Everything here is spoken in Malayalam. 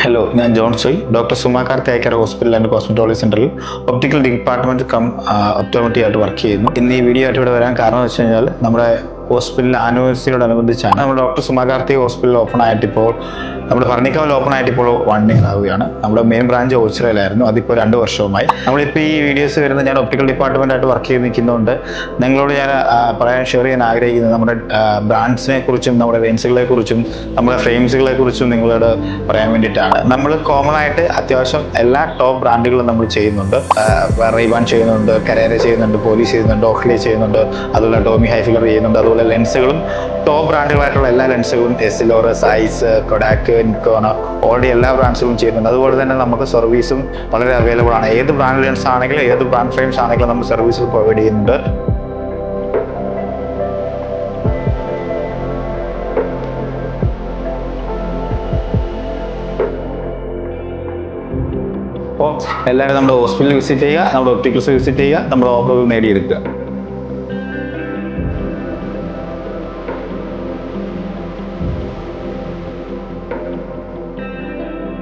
ഹലോ, ഞാൻ ജോൺ സോയ്. Doctor Suma Karthikeyar hospital and cosmetology സെന്ററിൽ ഒപ്റ്റിക്കൽ ഡിപ്പാർട്ട്മെന്റ് കം ഒപ്റ്റോമെട്രി ആയിട്ട് വർക്ക് ചെയ്യുന്നു. ഇന്ന് ഈ വീഡിയോ ആയിട്ട് ഇവിടെ വരാൻ കാരണം എന്ന് വെച്ച് കഴിഞ്ഞാൽ നമ്മുടെ ഹോസ്പിറ്റലിൽ ആനിവേഴ്സറിയോടനുബന്ധിച്ചാണ് നമ്മുടെ doctor Suma Karthikeyar hospital open ആയിട്ടിപ്പോൾ നമ്മുടെ ഭരണിക്കാവിൽ ഓപ്പൺ ആയിട്ട് ഇപ്പോൾ 1 ഇയർ ആവുകയാണ്. നമ്മുടെ മെയിൻ ബ്രാഞ്ച് ഓച്ചിറയിലായിരുന്നു, അതിപ്പോൾ 2 വർഷവുമായി. നമ്മളിപ്പോൾ ഈ വീഡിയോസ് വരുന്നത് ഞാൻ ഒപ്റ്റിക്കൽ ഡിപ്പാർട്ട്മെന്റ് ആയിട്ട് വർക്ക് ചെയ്ത് നിൽക്കുന്നതുകൊണ്ട് നിങ്ങളോട് ഞാൻ ഷെയർ ചെയ്യാൻ ആഗ്രഹിക്കുന്നത് നമ്മുടെ ബ്രാൻഡ്സിനെ കുറിച്ചും നമ്മുടെ ലെൻസുകളെ കുറിച്ചും നമ്മുടെ ഫ്രെയിംസുകളെ കുറിച്ചും നിങ്ങളോട് പറയാൻ വേണ്ടിയിട്ടാണ്. നമ്മൾ കോമൺ ആയിട്ട് അത്യാവശ്യം എല്ലാ ടോപ്പ് ബ്രാൻഡുകളും നമ്മൾ ചെയ്യുന്നുണ്ട്. റെയ്ബാൻ ചെയ്യുന്നുണ്ട്, കരേര ചെയ്യുന്നുണ്ട്, പോലീസ് ചെയ്യുന്നുണ്ട്, ഓക്ലി ചെയ്യുന്നുണ്ട്, അതുപോലെ ടോമി ഹൈഫിഗർ ചെയ്യുന്നുണ്ട്. അതുപോലെ ലെൻസുകളും ടോപ്പ് ബ്രാൻഡുകളായിട്ടുള്ള എല്ലാ ലെൻസുകളും എസിലോർ, സൈസ്, കൊഡാക്ക്, നിക്കോൺ ഓൾറെഡി എല്ലാ ബ്രാൻഡ്സുകളും ചെയ്യുന്നുണ്ട്. അതുപോലെ തന്നെ നമുക്ക് സർവീസും വളരെ അവൈലബിൾ ആണ്. ഏത് ബ്രാൻഡ് ലെൻസ് ആണെങ്കിലും ഏത് ബ്രാൻഡ് ഫ്രെയിംസ് ആണെങ്കിലും നമ്മൾ സർവീസ് പ്രൊവൈഡ് ചെയ്യുന്നുണ്ട്. അപ്പോൾ എല്ലാവരും നമ്മുടെ ഹോസ്പിറ്റലിൽ വിസിറ്റ് ചെയ്യുക, നമ്മുടെ ഒപ്റ്റിക്കൽസ് വിസിറ്റ് ചെയ്യുക, നമ്മുടെ ഓഫറുകൾ നേടിയെടുക്കുക.